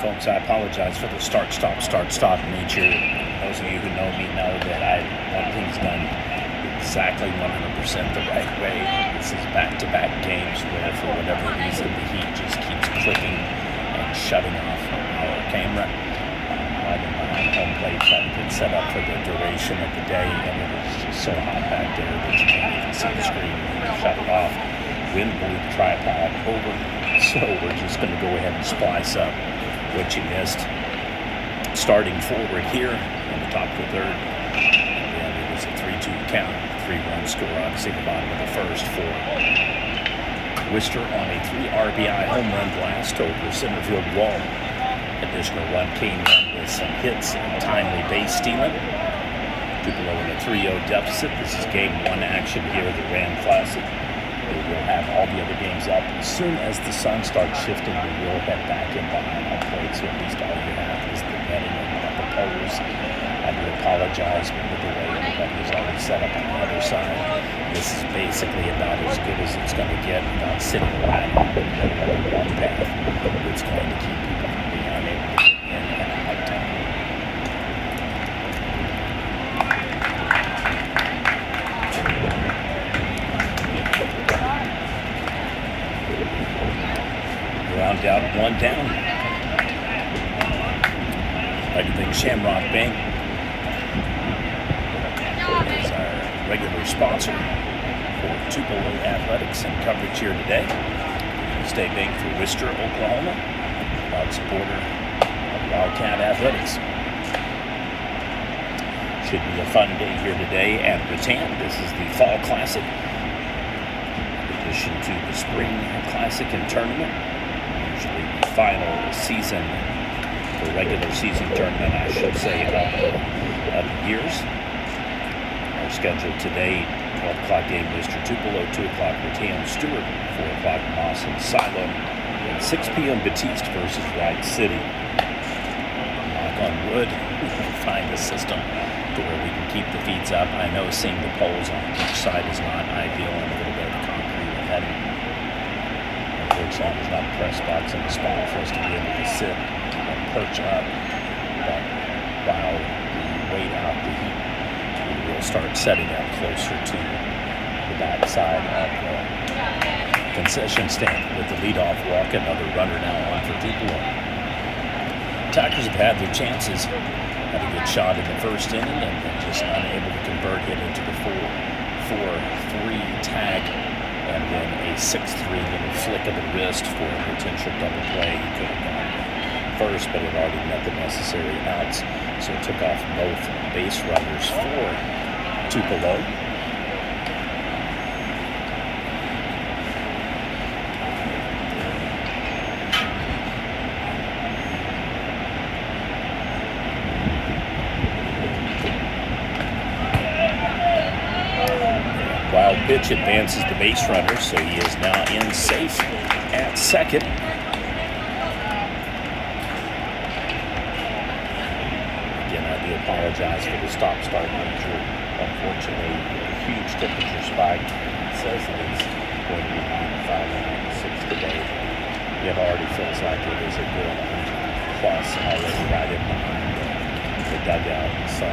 Folks, I apologize for the start-stop nature. Those of you who know me know that I want things done exactly 100% the right way. This is back-to-back games where, for whatever reason, the heat just keeps clicking and shutting off our camera. I'm behind home plate trying to get set up for the duration of the day, and it is just so hot back there that you can't even see the screen. Shut it off. Wind blew the tripod over, so we're just going to go ahead and splice up what you missed. Starting forward here in the top of the third, and it was a 3-2 count, 3-run score, obviously the bottom of the first for Wister on a 3 RBI home run blast over center field wall. Additional run came in with some hits and timely base stealing. Tupelo in a 3-0 deficit. This is game 1 action here at the Ram Classic. We will have all the other games up. As soon as the sun starts shifting, we will head back in behind home plate, so at least all you have is the netting and the poles. I do apologize, but with the way everybody is already set up on the other side, this is basically about as good as it's going to get without sitting right on the middle of one path. It's going to keep people from being unable to get in and out of town. Round out, 1 down. Like to thank Shamrock Bank is our regular sponsor for Tupelo athletics and coverage here today. State Bank for Wister, Oklahoma, proud supporter of Wildcat athletics. Should be a fun day here today at Rattan. This is the Fall Classic, in addition to the Spring Classic and Tournament. Usually the final season, the regular season tournament, I should say, of the years. Our schedule today, 12 o'clock game, Wister Tupelo, 2 o'clock Rattan Stewart, 4 o'clock Moss and Silo, and 6 p.m. Batiste versus Wright City. Knock on wood, we can find a system to where we can keep the feeds up. I know seeing the poles on each side is not ideal, and a little bit of the concrete and heading. Unfortunately, there's not a press box in the spot for us to be able to sit and perch up. But while we wait out the heat, we will start setting up closer to the back side of the concession stand with the leadoff walk. Another runner now on for Tupelo. Attackers have had their chances. Had a good shot in the first inning and then just unable to convert it into the 4-3 tag. And then a 6-3 little flick of the wrist for a potential double play. He could have gone first, but had already met the necessary outs. So it took off both base runners for Tupelo. Wild pitch advances the base runner, so he is now in safe at second. Again, I do apologize for the stop-start nature. Unfortunately, a huge temperature spike. It says that it's going to be 95 and 96 today. It already feels like it is a good 100 plus already right in behind the dugout. The sun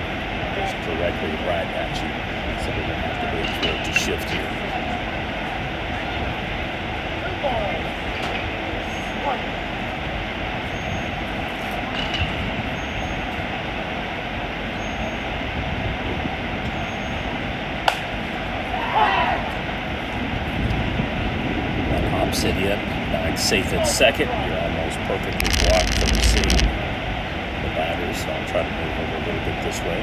is directly right at you, so we're going to have to wait for it to shift here. Sit in, safe at second. You're almost perfectly blocked from seeing the batters, so I'll try to move over a little bit this way.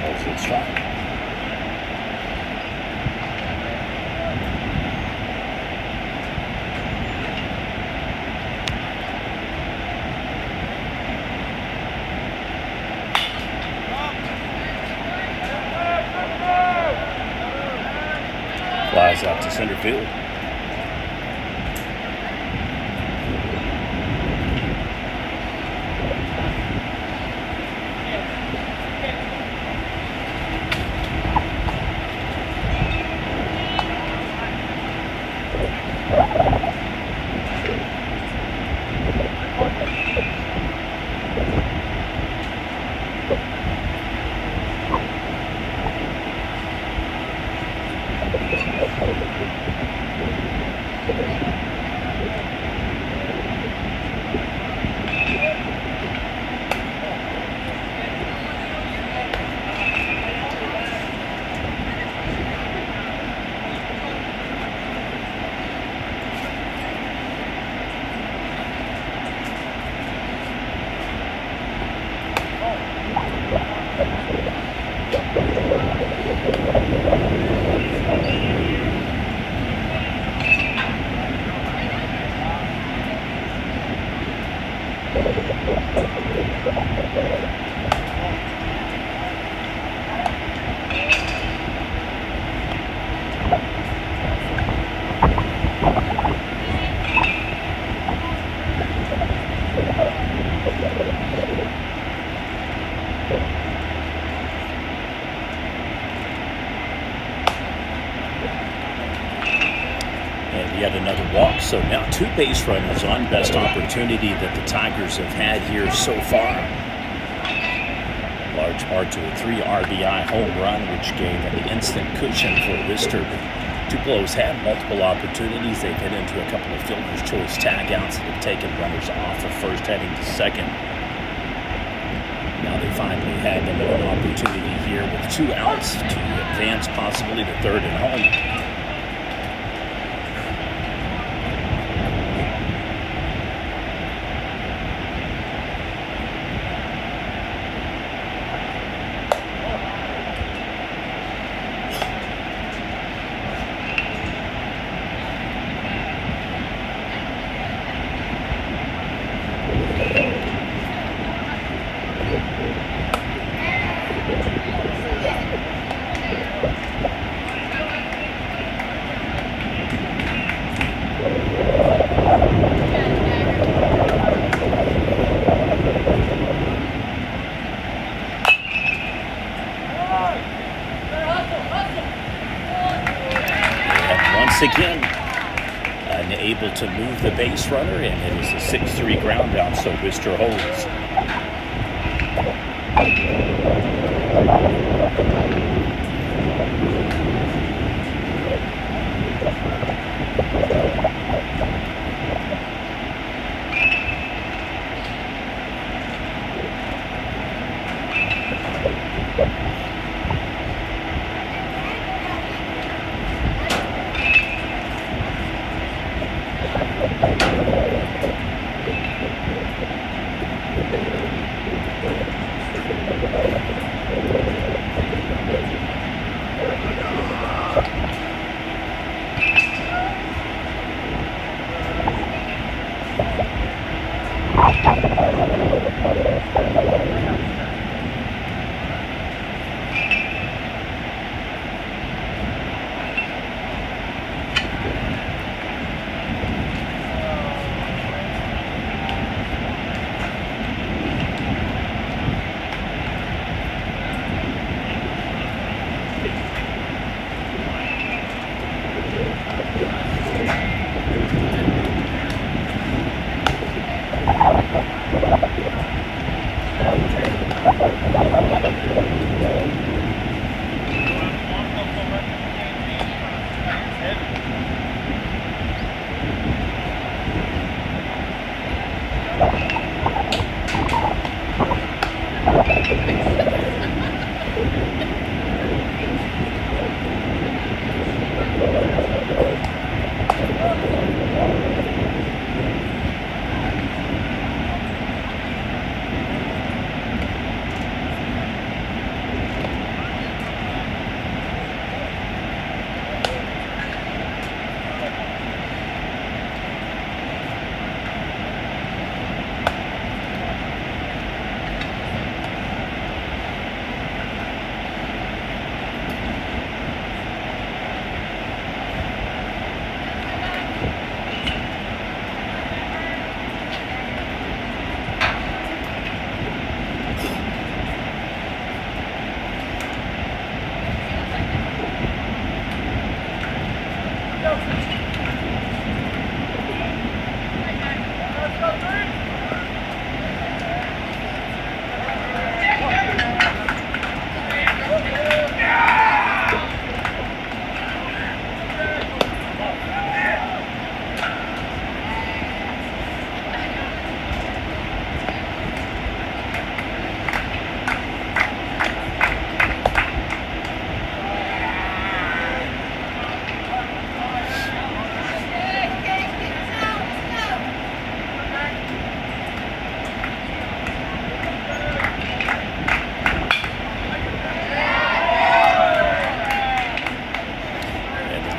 Holds it strong. Flies out to center field. Yet another walk, so now 2 base runners on. Best opportunity that the Tigers have had here so far. Large part to a 3 RBI home run, which gave an instant cushion for Wister. Tupelo's had multiple opportunities. They've hit into a couple of fielder's choice tagouts that have taken runners off of first heading to second. Now they finally had a little opportunity here with 2 outs to advance possibly to third and home. Again, unable to move the base runner, and it is a 6-3 ground out, so Wister holds.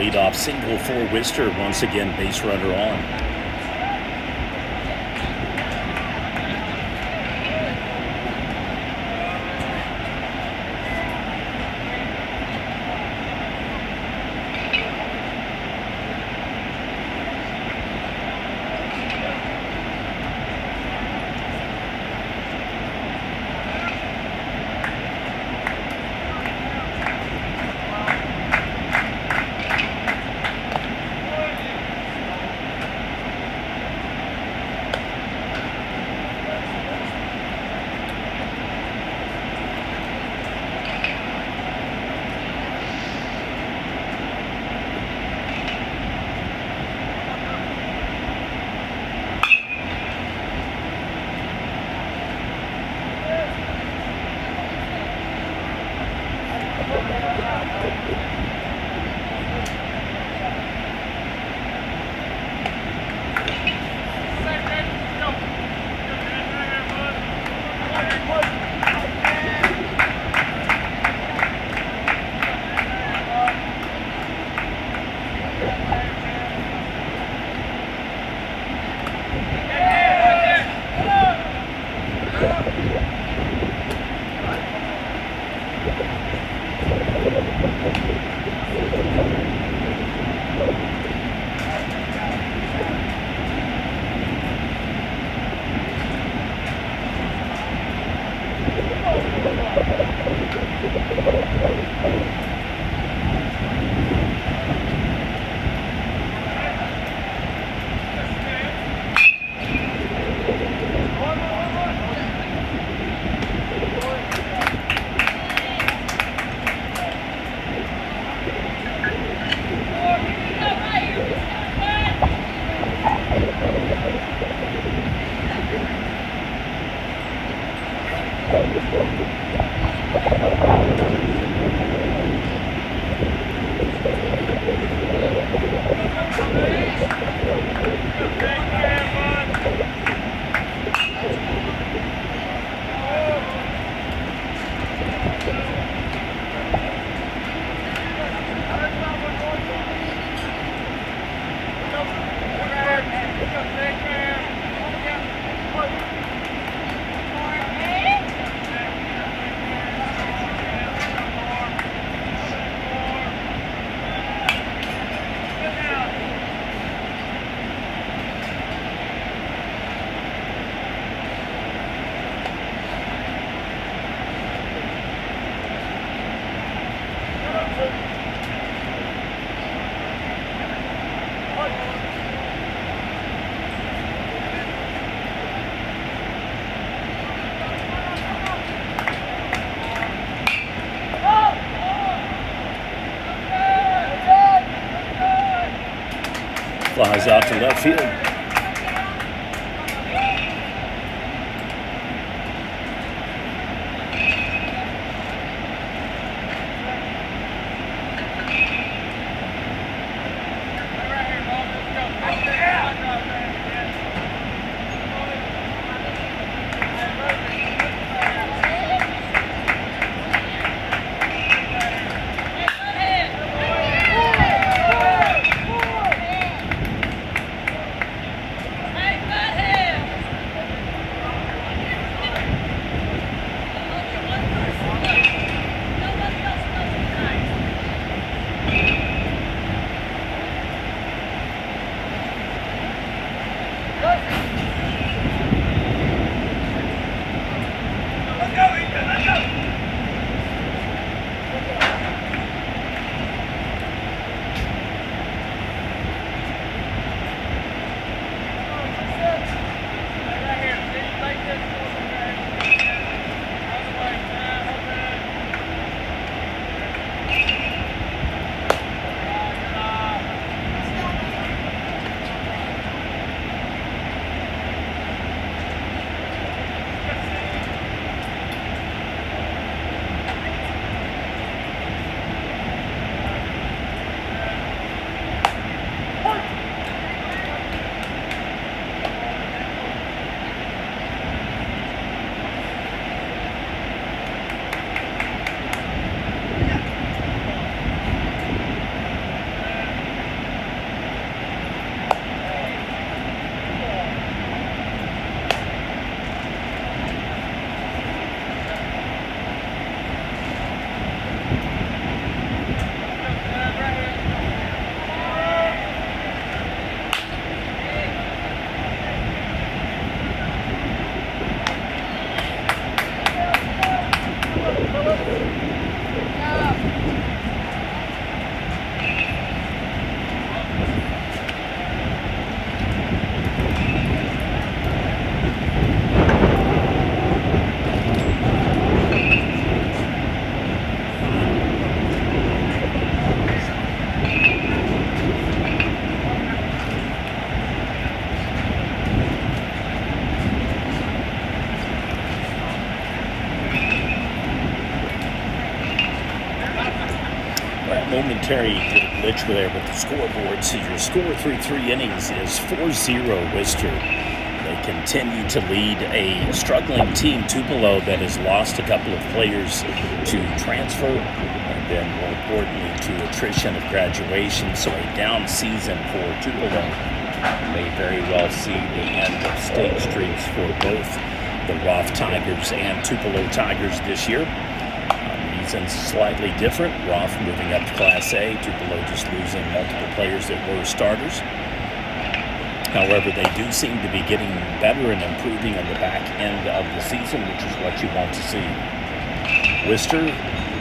Leadoff single for Wister. Once again, base runner on. flies out to left field. Momentary glitch there with the scoreboard. So your score through 3 innings is 4-0 Wister. They continue to lead a struggling team, Tupelo, that has lost a couple of players to transfer, and then more importantly to attrition of graduation. So a down season for Tupelo may very well see the end of state streaks for both the Roth Tigers and Tupelo Tigers this year. Reasons slightly different. Roth moving up to Class A, Tupelo just losing multiple players that were starters. However, they do seem to be getting better and improving on the back end of the season, which is what you want to see. Wister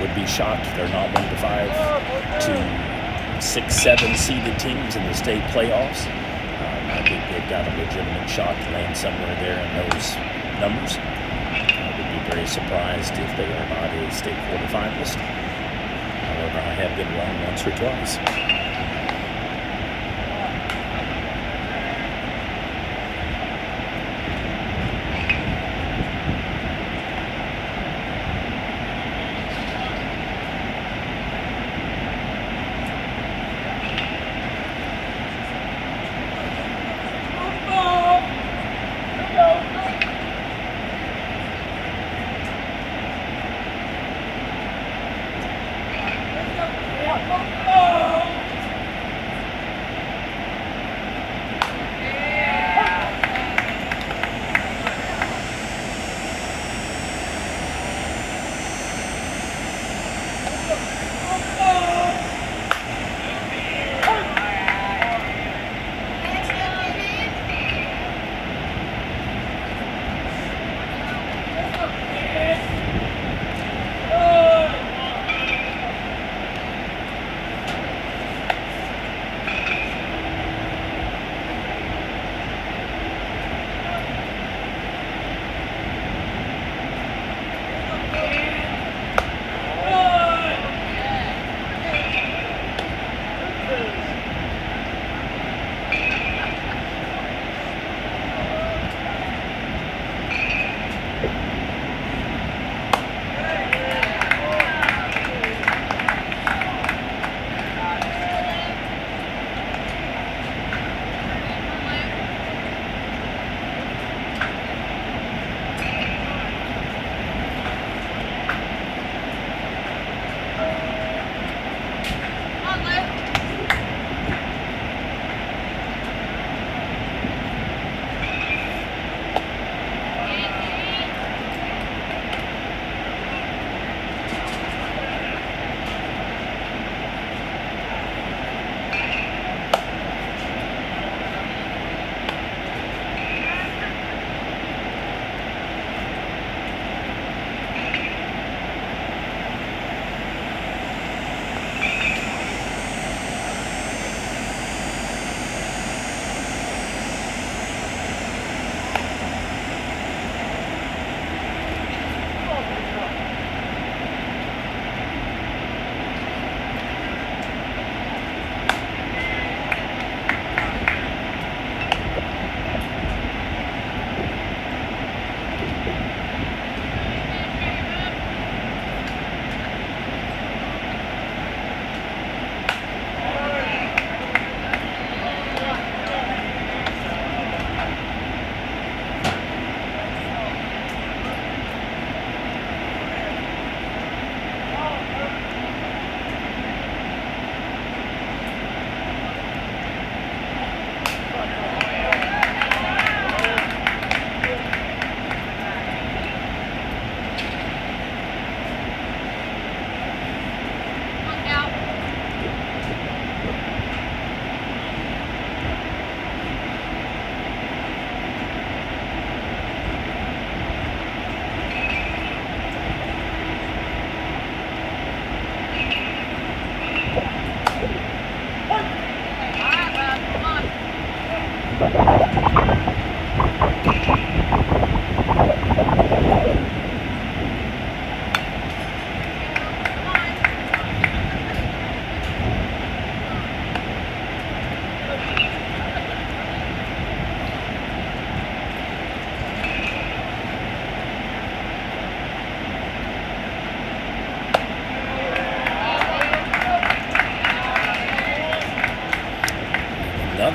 would be shocked if they're not 1-5 to 6-7 seeded teams in the state playoffs. I think they've got a legitimate shot to land somewhere there in those numbers. Very surprised if they are not a state quarterfinalist. However, I have been wrong once or twice.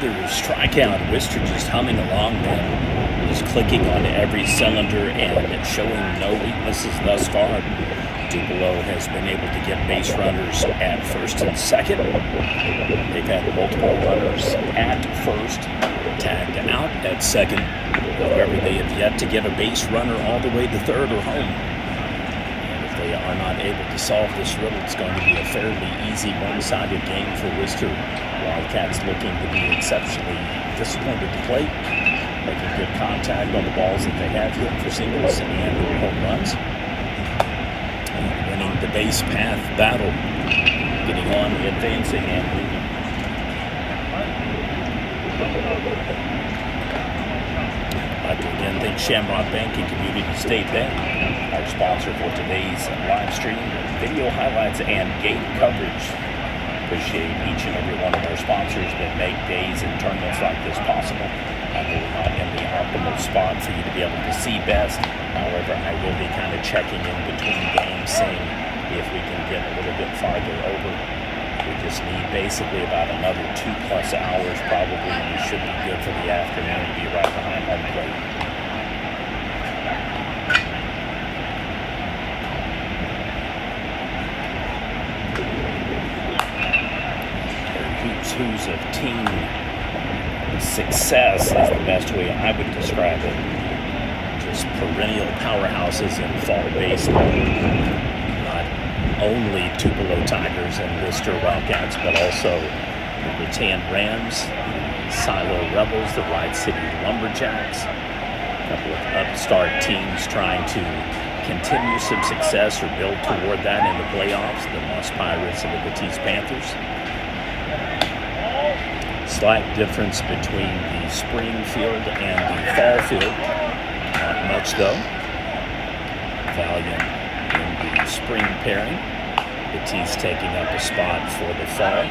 another strikeout. Wister just humming along there, just clicking on every cylinder and showing no weaknesses thus far. Tupelo has been able to get base runners at first and second. They've had multiple runners at first, tagged out at second. However, they have yet to get a base runner all the way to third or home. And if they are not able to solve this riddle, it's going to be a fairly easy one-sided game for Wister. Wildcats looking to be exceptionally disciplined at the plate, making good contact on the balls that they have hit for singles and home runs. Winning the base path battle, getting on, advancing, and leading. I'd like to again thank Shamrock Bank and Community State Bank, our sponsor for today's live stream, video highlights, and game coverage. Appreciate each and every one of our sponsors that make days and tournaments like this possible. I know we're not in the optimal spot for you to be able to see best. However, I will be kind of checking in between games, seeing if we can get a little bit farther over. We just need basically about another 2+ hours probably, and we should be good for the afternoon to be right behind home plate. Who's of team success is the best way I would describe it. Just perennial powerhouses in fall baseball. Not only Tupelo Tigers and Wister Wildcats, but also the Rattan Rams, Silo Rebels, the White City Lumberjacks, a couple of upstart teams trying to continue some success or build toward that in the playoffs, the Moss Pirates and the Batiste Panthers. Slight difference between the spring field and the fall field. Not much though. Valiant in the spring pairing. Batiste taking up a spot for the fall.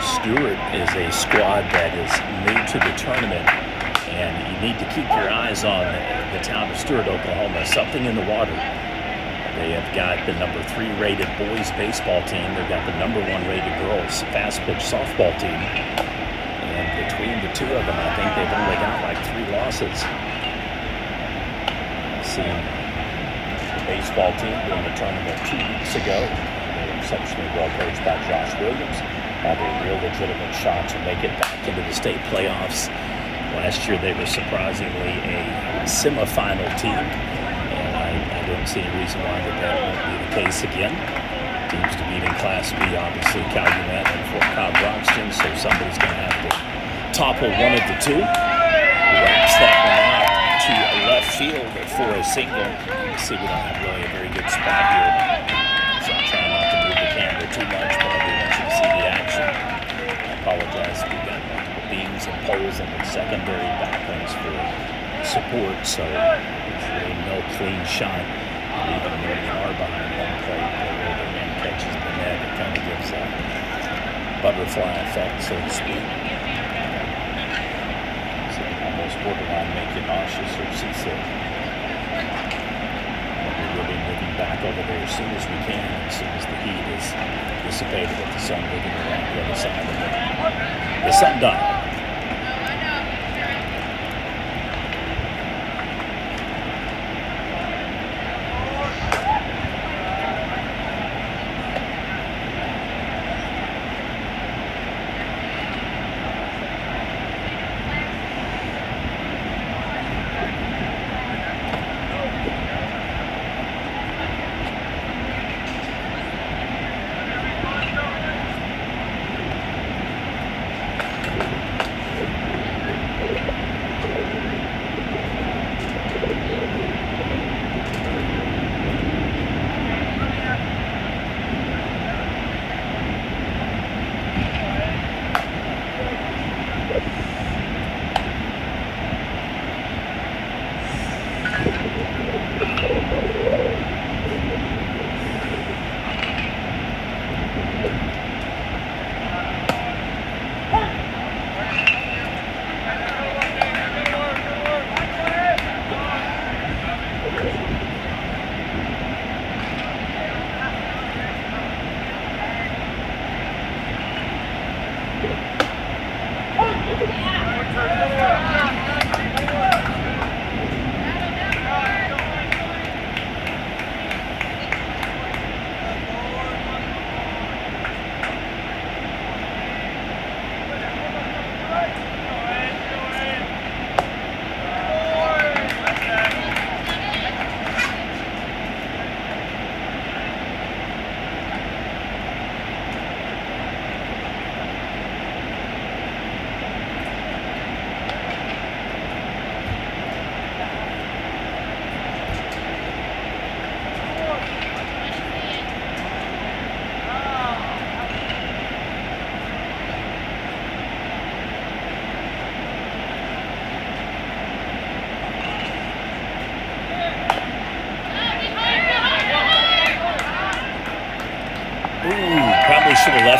Stewart is a squad that is new to the tournament, and you need to keep your eyes on the town of Stewart, Oklahoma. Something in the water. They have got the number 3 rated boys baseball team. They've got the number 1 rated girls fast pitch softball team. And between the two of them, I think they've only got like 3 losses. I've seen the baseball team during the tournament 2 weeks ago. They were exceptionally well coached by Josh Williams. Have a real legitimate shot to make it back into the state playoffs. Last year, they were surprisingly a semifinal team. I don't see any reason why that won't be the case again. Teams to beat in Class B, obviously Calumet and Fort Cobb Broxton, so somebody's going to have to topple one of the two. Wraps that one out to left field for a single. You see, we don't have really a very good spot here, so I'm trying not to move the camera too much, but I do want you to see the action. I apologize, we've got multiple beams and poles and secondary backlinks for support, so there's really no clean shot. Even when we are behind home plate, where the wind catches the net, it kind of gives a butterfly effect, so to speak. So almost borderline make you nauseous or seasick. We're really moving back over there as soon as we can, as soon as the heat is dissipated with the sun moving around the other side of the sundial.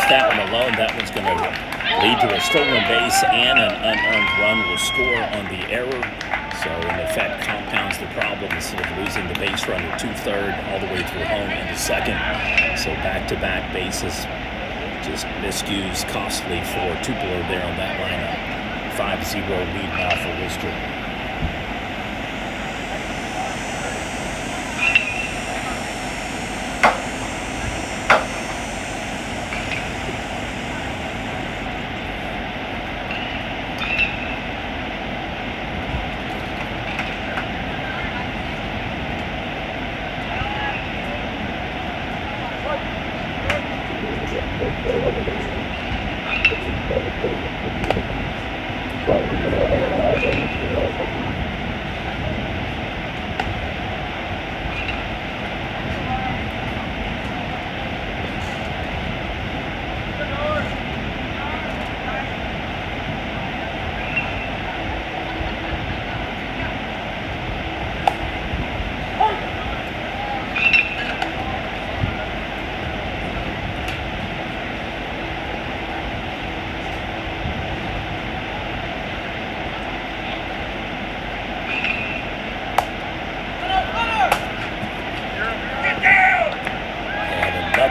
lost that one alone. That one's going to lead to a stolen base and an unearned run will score on the error. So in effect, compounds the problem instead of losing the base runner to third all the way through home into second. So back-to-back bases, just miscues, costly for Tupelo there on that lineup. 5-0 lead now for Wister.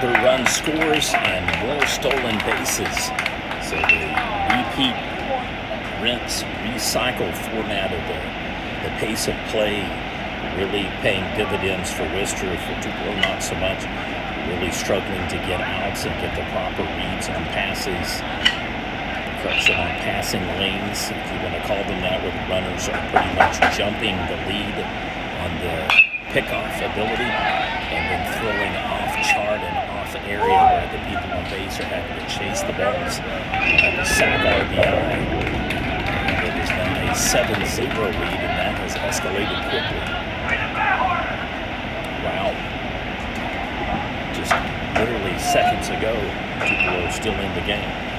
Run scores and more stolen bases. So the repeat, rinse, recycle format of the pace of play really paying dividends for Wister. For Tupelo, not so much. Really struggling to get outs and get the proper reads on passes. Correction on passing lanes, if you want to call them that, where the runners are pretty much jumping the lead on the pickoff ability and then throwing off chart and off area where the people on base are having to chase the balls. The sack RBI. And it is now a 7-0 lead, and that has escalated quickly. Wow. Just literally seconds ago, Tupelo still in the game.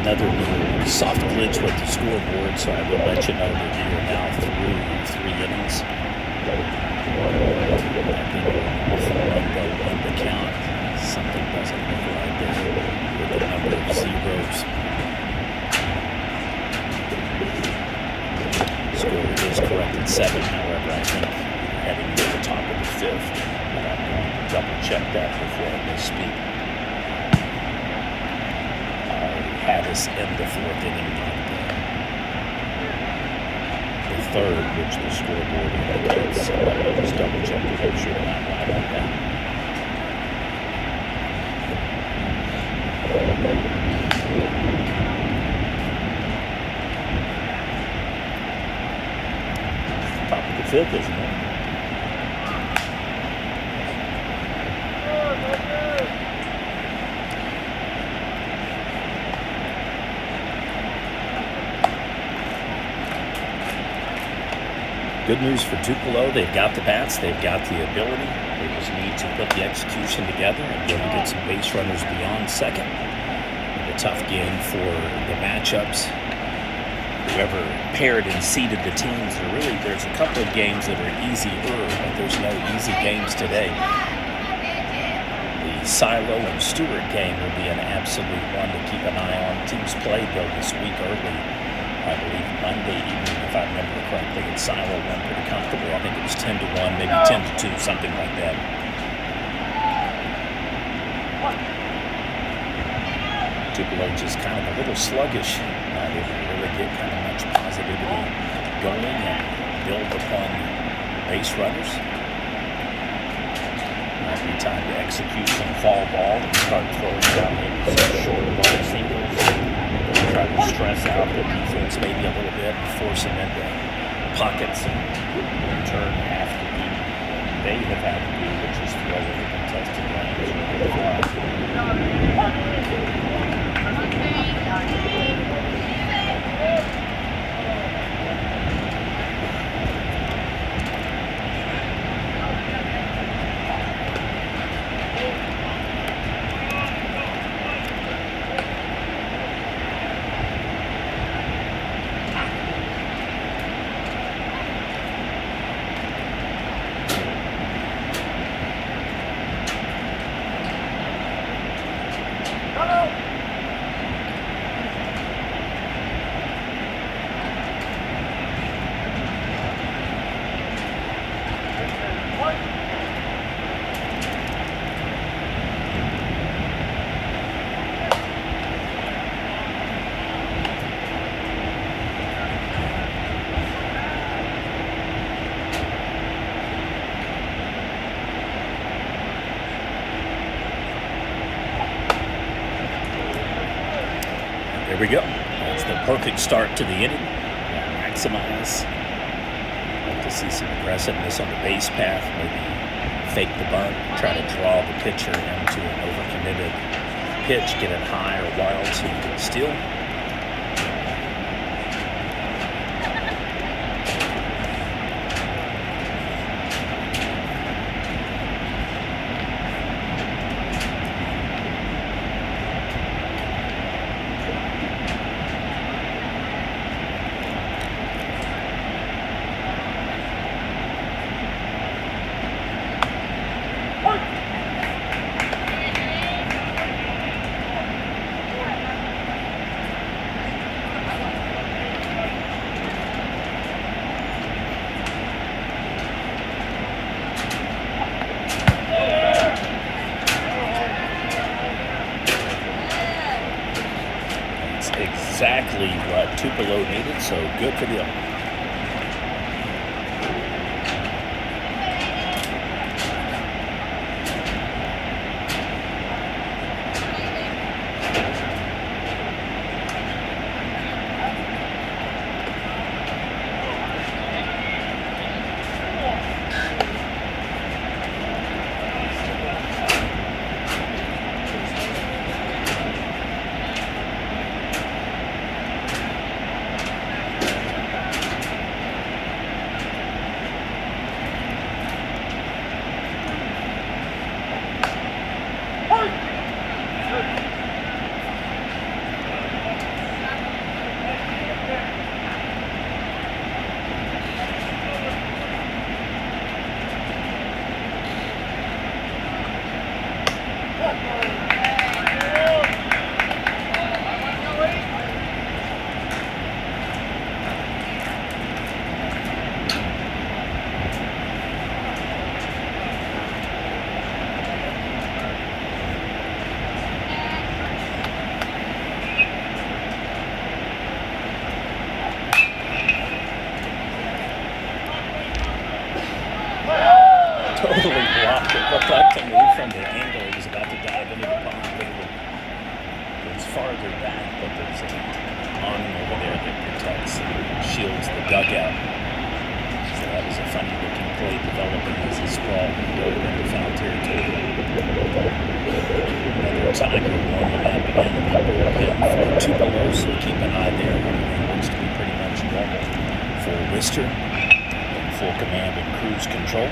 Another little soft glitch with the scoreboard, so I will let you know that we are now through 3 innings. I think we're off one to count. Something doesn't look right there with the number of zeros. Score is correct at 7, however, I think we're heading to the top of the 5th, but I'm going to double check that before I misspeak. Had us in the 4th inning, not the 3rd, which the scoreboard indicates. So let me just double check to make sure that I'm right on that. Top of the 5th, isn't it? Good news for Tupelo. They've got the bats. They've got the ability. They just need to put the execution together and really get some base runners beyond second. A tough game for the matchups. Whoever paired and seeded the teams, there's a couple of games that are easier, but there's no easy games today. The Silo and Stewart game will be an absolute one to keep an eye on. Teams played, though, this week early. I believe Monday evening, if I remember correctly, and Silo won pretty comfortably. I think it was 10-1, maybe 10-2, something like that. Tupelo just kind of a little sluggish. Not able to really get kind of much positivity going and build upon base runners. Might be time to execute some fall ball and start throwing down maybe some short ball singles. Try to stress out the defense maybe a little bit and force them into pockets and in turn have to do they have had to do, which is throw over contested lanes or the fly. There we go. That's the perfect start to the inning. Maximize. Like to see some aggressiveness on the base path. Maybe fake the bunt. Try to draw the pitcher into an overcommitted pitch. Get it high or wild so you can steal. Tupelo needed, so good for them. Totally blocked it. Looked like to me from the angle he was about to dive into the pond. It was farther back, but there's an awning over there that protects and shields the dugout. So that was a funny looking play developing as he sprawled and dove into foul territory. Another Tiger warming up in the bullpen for Tupelo, so keep an eye there. Everything looks to be pretty much normal for Wister. Full command and cruise control.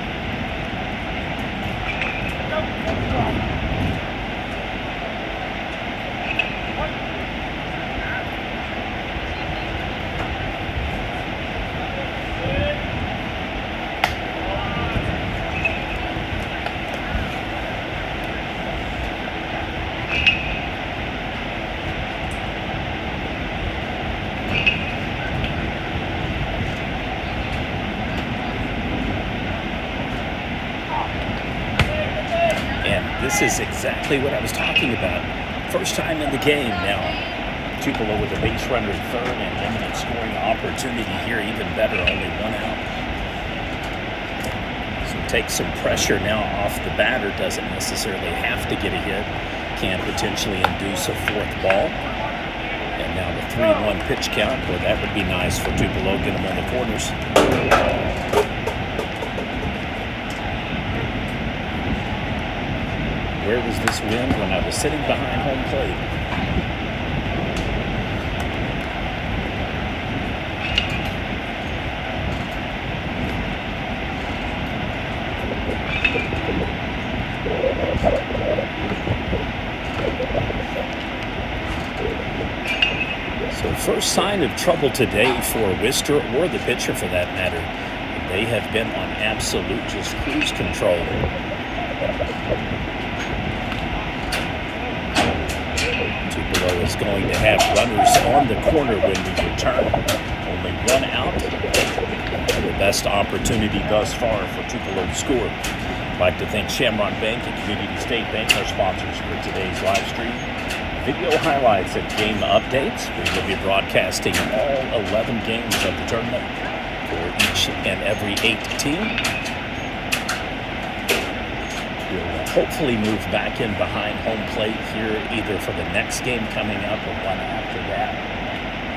This is exactly what I was talking about. First time in the game now. Tupelo with a base runner at third and limited scoring opportunity here. Even better, only one out. So take some pressure now off the batter. Doesn't necessarily have to get a hit. Can potentially induce a fourth ball. And now the 3-1 pitch count. Boy, that would be nice for Tupelo. Get them on the corners. Where was this wind when I was sitting behind home plate? So first sign of trouble today for Wister, or the pitcher for that matter. They have been on absolute just cruise control. Tupelo is going to have runners on the corner when we return. Only one out. The best opportunity thus far for Tupelo to score. I'd like to thank Shamrock Bank and Community State Bank, our sponsors for today's live stream. Video highlights and game updates. We will be broadcasting all 11 games of the tournament for each and every 8 team. We'll hopefully move back in behind home plate here, either for the next game coming up or one after that.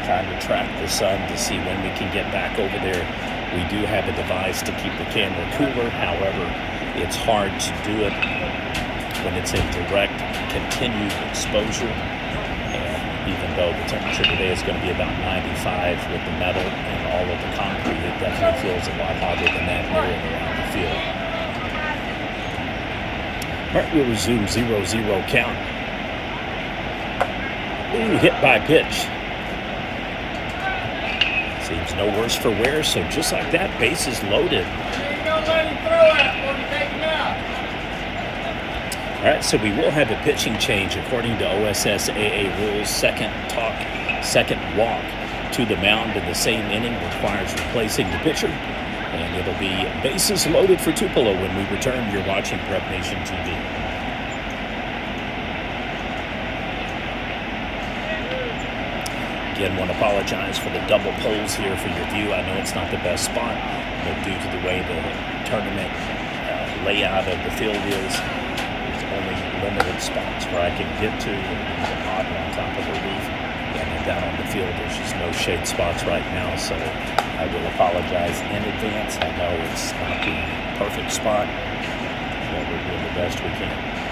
Trying to track the sun to see when we can get back over there. We do have a device to keep the camera cooler. However, it's hard to do it when it's in direct, continued exposure. And even though the temperature today is going to be about 95 with the metal and all of the concrete, it definitely feels a lot hotter than that here and around the field. All right, we'll resume 0-0 count. Ooh, hit by pitch. Seems no worse for wear, so just like that, bases loaded. All right, so we will have a pitching change according to OSSAA rules. Second walk to the mound in the same inning requires replacing the pitcher. And it'll be bases loaded for Tupelo when we return. You're watching Prep Nation TV. Again, want to apologize for the double poles here for your view. I know it's not the best spot, but due to the way the tournament layout of the field is, there's only limited spots where I can get to. There's a pod on top of the roof, and then down on the field, there's just no shade spots right now, so I will apologize in advance. I know it's not the perfect spot, but we're doing the best we can.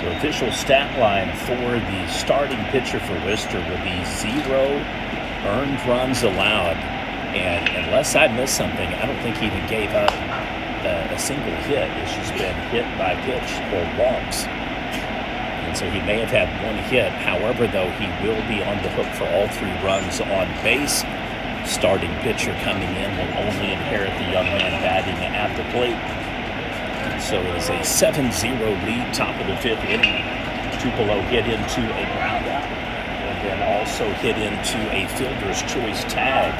The official stat line for the starting pitcher for Wister will be 0 earned runs allowed. And unless I missed something, I don't think he even gave up a single hit. It's just been hit by pitch or walks. And so he may have had one hit. However, though, he will be on the hook for all 3 runs on base. Starting pitcher coming in will only inherit the young man batting at the plate. So it is a 7-0 lead, top of the 5th inning. Tupelo hit into a ground out, and then also hit into a fielder's choice tag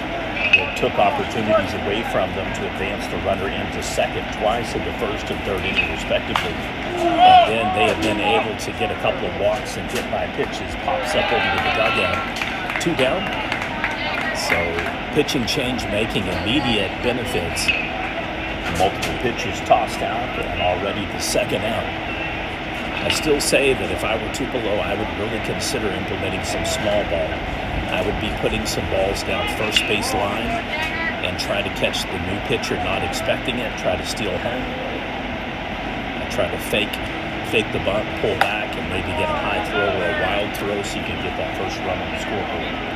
that took opportunities away from them to advance the runner into second twice in the first and third inning, respectively. And then they have been able to get a couple of walks and hit by pitches, pops up over to the dugout. 2 down. So pitching change making immediate benefits. Multiple pitches tossed out, and already the second out. I still say that if I were Tupelo, I would really consider implementing some small ball. I would be putting some balls down first base line and try to catch the new pitcher not expecting it, try to steal home. I try to fake the bunt, pull back, and maybe get a high throw or a wild throw so you can get that first run on the scoreboard.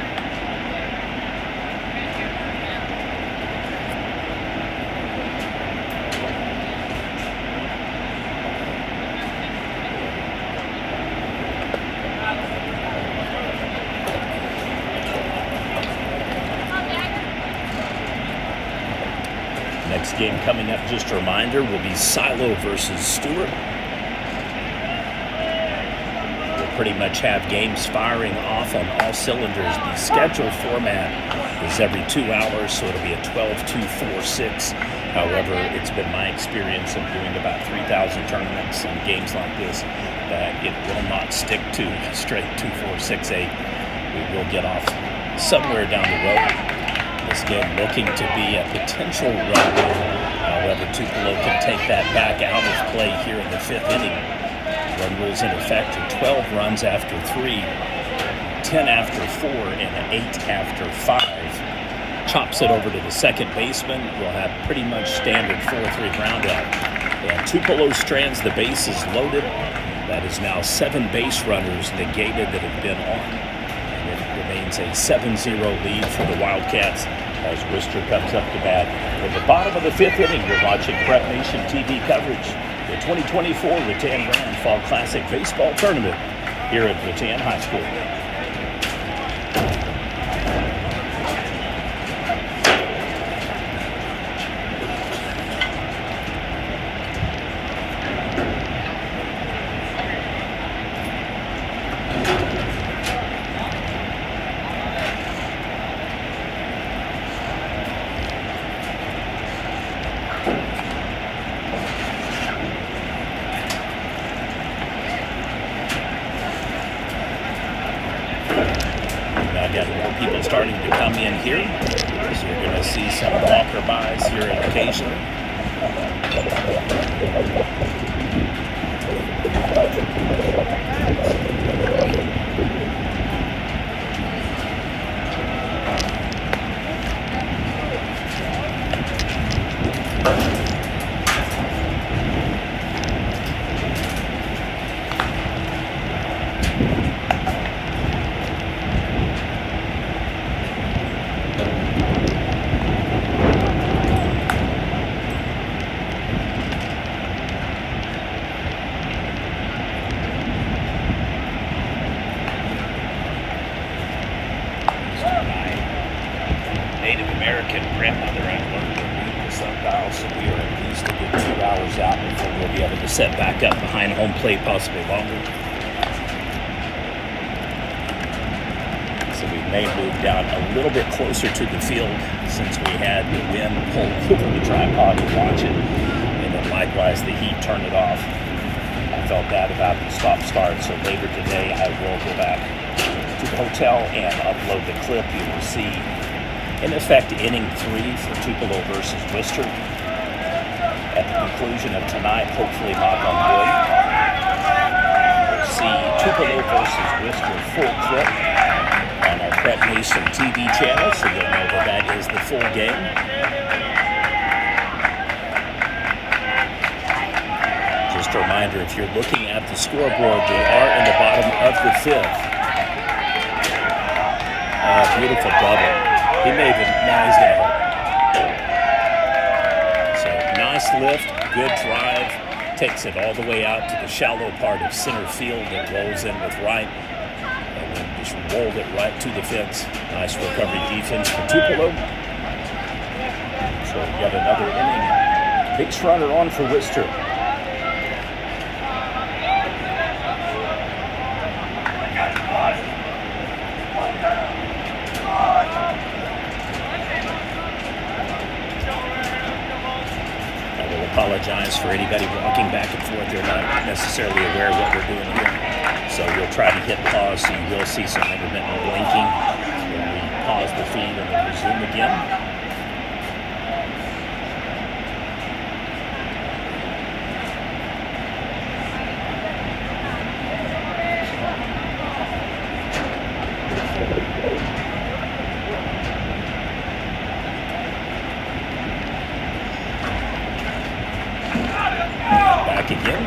Next game coming up, just a reminder, will be Silo versus Stewart. We'll pretty much have games firing off on all cylinders. The schedule format is every 2 hours, so it'll be a 12-2-4-6. However, it's been my experience of doing about 3,000 tournaments and games like this that it will not stick to straight 2-4-6-8. We will get off somewhere down the road. This game looking to be a potential run. However, Tupelo can take that back out of play here in the 5th inning. Run rules in effect are 12 runs after 3, 10 after 4, and 8 after 5. Chops it over to the second baseman. We'll have pretty much standard 4-3 groundout. And Tupelo strands the bases loaded. That is now 7 base runners negated that have been on. Remains a 7-0 lead for the Wildcats as Wister comes up to bat. At the bottom of the 5th inning, you're watching Prep Nation TV coverage. The 2024 Rattan Rand Fall Classic Baseball Tournament here at Rattan High School. people starting to come in here. So you're going to see some walker-bys here occasionally. Native American grandmother and learned to read the sundial, so we are at least a good 2 hours out before we'll be able to set back up behind home plate, possibly longer. So we may move down a little bit closer to the field since we had the wind pull over the tripod to launch it, and then likewise the heat turned it off. I felt bad about the stop-start, so later today I will go back to the hotel and upload the clip. You will see, in effect, inning 3 for Tupelo versus Wister. At the conclusion of tonight, hopefully knock on wood, we'll see Tupelo versus Wister full clip on our Prep Nation TV channel, so you'll know that is the full game. Just a reminder, if you're looking at the scoreboard, we are in the bottom of the 5th. Beautiful double. He made it. Now he's going to hurt. So nice lift, good drive. Takes it all the way out to the shallow part of center field. It rolls in with right. And then just rolled it right to the fence. Nice recovery defense for Tupelo. So yet another inning. Base runner on for Wister. Apologize for anybody walking back and forth. They're not necessarily aware of what we're doing here. So we'll try to hit pause, so you will see some intermittent blinking when we pause the feed and then resume again. Back again.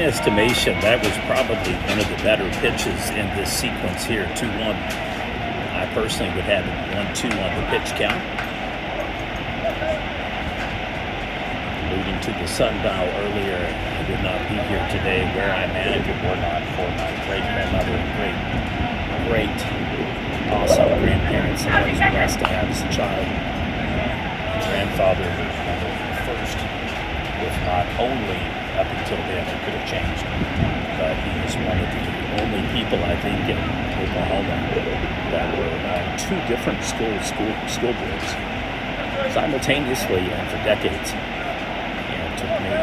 Estimation, that was probably one of the better pitches in this sequence here, 2-1. I personally would have it 1-2 on the pitch count. Alluding to the sundial earlier, I would not be here today where I'm at if it were not for my great-grandmother and great awesome grandparents that I was blessed to have as a child. My grandfather, the first, if not only, up until then, it could have changed. But he was one of the only people, I think, in Oklahoma that were on two different school boards simultaneously and for decades. And it took me,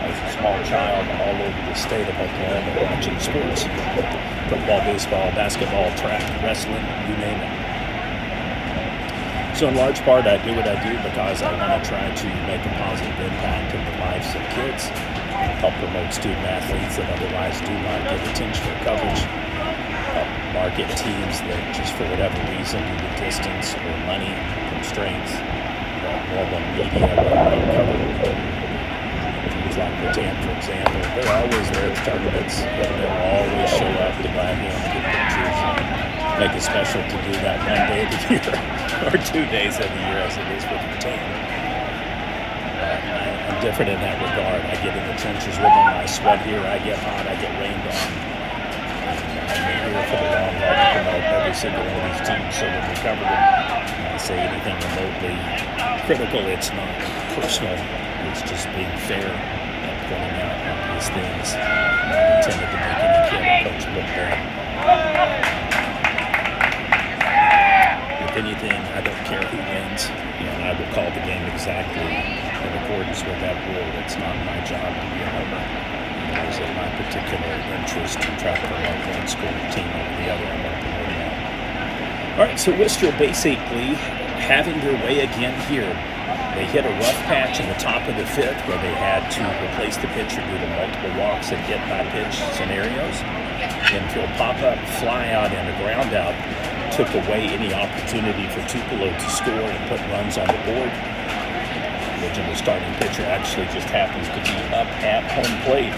as a small child, all over the state of Oklahoma watching sports. Football, baseball, basketball, track, wrestling, you name it. So in large part, I do what I do because I want to try to make a positive impact in the lives of kids, help promote student athletes that otherwise do not get attention or coverage, help market teams that just for whatever reason, due to distance or money constraints, that normal media will not cover. Teams like Bataan, for example, they're always there at tournaments, and they'll always show up to buy him and get pictures. Make it special to do that one day of the year or 2 days of the year as it is with the team. I'm different in that regard. I get in the trenches with them. I sweat here. I get hot. I get rained on. I'm here for the long haul to promote every single one of these teams so when we cover them, when I say anything remotely critical, it's not personal. It's just being fair and pointing out these things. Not intended to make any kid or coach look bad. If anything, I don't care who wins, and I will call the game exactly in accordance with that rule. It's not my job to be a homer. It is in my particular interest to try to promote one school team over the other. I'm going to promote that. All right, so Wister basically having their way again here. They hit a rough patch in the top of the fifth where they had to replace the pitcher due to multiple walks and hit by pitch scenarios. Infield pop-up, fly out, and a ground out took away any opportunity for Tupelo to score and put runs on the board. The original starting pitcher actually just happens to be up at home plate.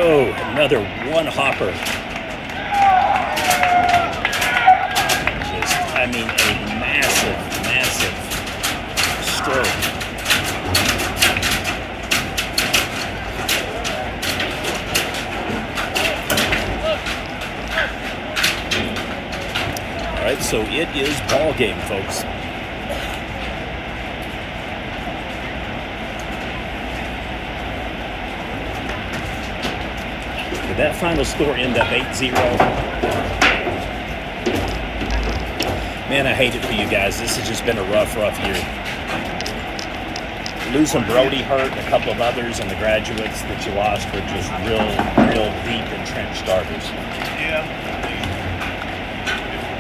Oh, another one hopper. Just, I mean, a massive, massive stroke. All right, so it is ball game, folks. Did that final score end up 8-0? Man, I hate it for you guys. This has just been a rough year. Losing Brody hurt, a couple of others, and the graduates that you lost were just real deep entrenched starters. Yeah,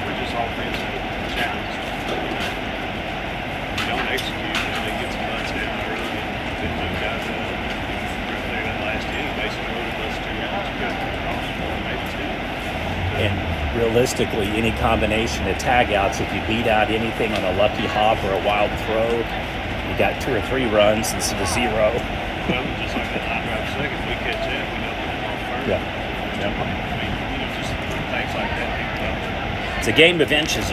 we're just offensive challenged. We don't execute, they get some runs down early and 15 guys up. Right there that last inning, basically loaded those 2 outs. We got maybe 2. And realistically, any combination of tag outs, if you beat out anything on a lucky hop or a wild throw, you got 2 or 3 runs instead of 0. Well, just like that line drive second, we catch that, we know we're on first. Yeah. I mean, just things like that. It's a game of inches.